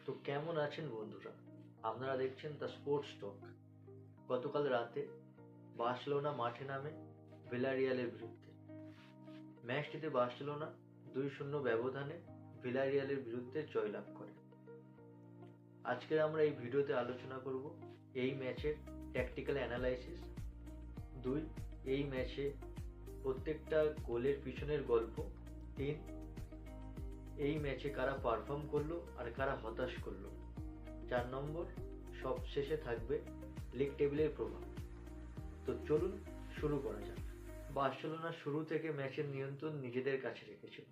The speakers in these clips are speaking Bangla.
তো কেমন আছেন বন্ধুরা? আপনারা দেখছেন দ্য স্পোর্টস টক। গতকাল রাতে বার্সেলোনা মাঠে নামে ভিলারিয়ালের বিরুদ্ধে। ম্যাচটিতে বার্সেলোনা 2-0 ব্যবধানে ভিলারিয়ালের বিরুদ্ধে জয়লাভ করে। আজকে আমরা এই ভিডিওতে আলোচনা করব এই ম্যাচের ট্যাকটিক্যাল অ্যানালাইসিস, এই ম্যাচে প্রত্যেকটা গোলের পিছনের গল্প, এই ম্যাচে কারা পারফর্ম করলো আর কারা হতাশ করলো, 4 নম্বর সব শেষে থাকবে লিগ টেবিলের প্রভাব। তো চলুন শুরু করা যাক। বার্সেলোনা শুরু থেকে ম্যাচের নিয়ন্ত্রণ নিজেদের কাছে রেখেছিল।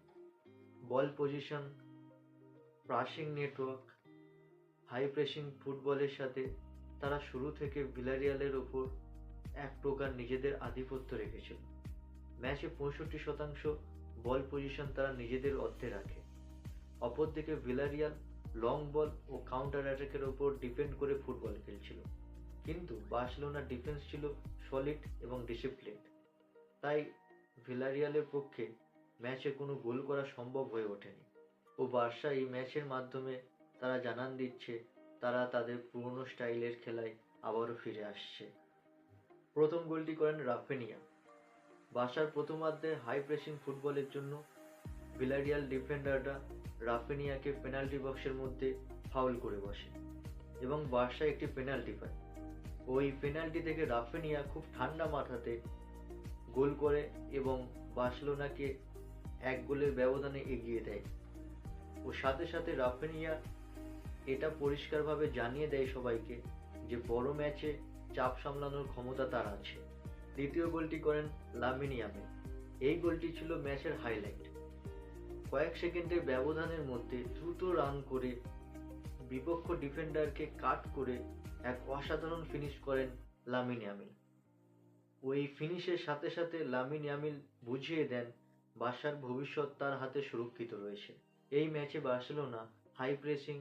Ball position, pressing network, high pressing ফুটবলের সাথে তারা শুরু থেকে ভিলারিয়ালের ওপর এক প্রকার নিজেদের আধিপত্য রেখেছিল। ম্যাচে 65% বল পজিশন তারা নিজেদের অর্ধে রাখে। অপরদিকে ভিলারিয়াল লং বল ও কাউন্টার অ্যাটাকের ওপর ডিপেন্ড করে ফুটবল খেলছিল, কিন্তু বার্সেলোনার ডিফেন্স ছিল সলিড এবং ডিসিপ্লিন। তাই ভিলারিয়ালের পক্ষে ম্যাচে কোনো গোল করা সম্ভব হয়ে ওঠেনি। ও বার্সা এই ম্যাচের মাধ্যমে তারা জানান দিচ্ছে তারা তাদের পুরনো স্টাইলের খেলায় আবারও ফিরে আসছে। প্রথম গোলটি করেন রাফিনিয়া। বার্সার প্রথমার্ধে হাই প্রেসিং ফুটবলের জন্য ভিলারিয়াল ডিফেন্ডাররা রাফিনিয়াকে পেনাল্টি বক্সের মধ্যে ফাউল করে বসে এবং বার্সা একটি পেনাল্টি পায়। ওই পেনাল্টি থেকে রাফিনিয়া খুব ঠান্ডা মাথাতে গোল করে এবং বার্সেলোনাকে 1 গোলের ব্যবধানে এগিয়ে দেয়। ও সাথে সাথে রাফিনিয়া এটা পরিষ্কারভাবে জানিয়ে দেয় সবাইকে যে বড় ম্যাচে চাপ সামলানোর ক্ষমতা তার আছে। দ্বিতীয় গোলটি করেন লামিন ইয়ামাল। এই গোলটি ছিল ম্যাচের হাইলাইট। কয়েক সেকেন্ডের ব্যবধানের মধ্যে দ্রুত রান করে বিপক্ষ ডিফেন্ডারকে কাট করে এক অসাধারণ ফিনিশ করেন লামিন ইয়ামাল। ওই ফিনিশের সাথে সাথে লামিন ইয়ামাল বুঝিয়ে দেন বার্সার ভবিষ্যৎ তার হাতে সুরক্ষিত রয়েছে। এই ম্যাচে বার্সেলোনা হাই প্রেসিং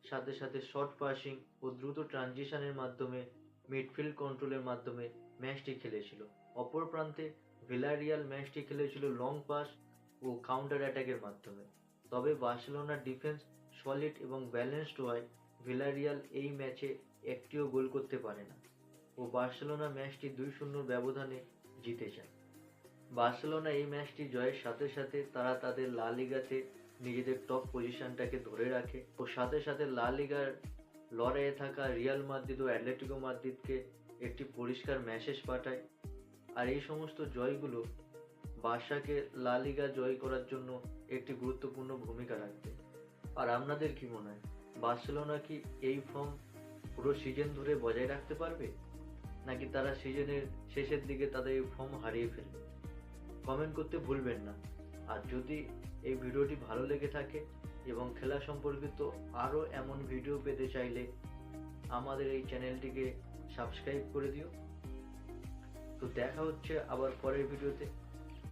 সাথে সাথে শর্ট পাসিং ও দ্রুত ট্রানজিশনের মাধ্যমে মিডফিল্ড কন্ট্রোলের মাধ্যমে ম্যাচটি খেলেছিল। অপর প্রান্তে ভিলারিয়াল ম্যাচটি খেলেছিল লং পাস ও কাউন্টার অ্যাটাকের মাধ্যমে। তবে বার্সেলোনার ডিফেন্স সলিড এবং ব্যালেন্সড হওয়ায় ভিলারিয়াল এই ম্যাচে একটিও গোল করতে পারে না ও বার্সেলোনা ম্যাচটি 2-0 ব্যবধানে জিতে যায়। বার্সেলোনা এই ম্যাচটি জয়ের সাথে সাথে তারা তাদের লা লিগাতে নিজেদের টপ পজিশনটাকে ধরে রাখে ও সাথে সাথে লা লিগার লড়াইয়ে থাকা রিয়াল মাদ্রিদ ও অ্যাটলেটিকো মাদ্রিদকে একটি পরিষ্কার মেসেজ পাঠায়। আর এই সমস্ত জয়গুলো বার্সাকে লা লিগা জয় করার জন্য একটি গুরুত্বপূর্ণ ভূমিকা রাখবে। আর আপনাদের কি মনে হয়, বার্সেলোনা কি এই ফর্ম পুরো সিজন ধরে বজায় রাখতে পারবে, নাকি তারা সিজনের শেষের দিকে তাদের এই ফর্ম হারিয়ে ফেলবে? কমেন্ট করতে ভুলবেন না। আর যদি এই ভিডিওটি ভালো লেগে থাকে এবং খেলা সম্পর্কিত আরও এমন ভিডিও পেতে চাইলে আমাদের এই চ্যানেলটিকে সাবস্ক্রাইব করে দিও। তো দেখা হচ্ছে আবার পরের ভিডিওতে।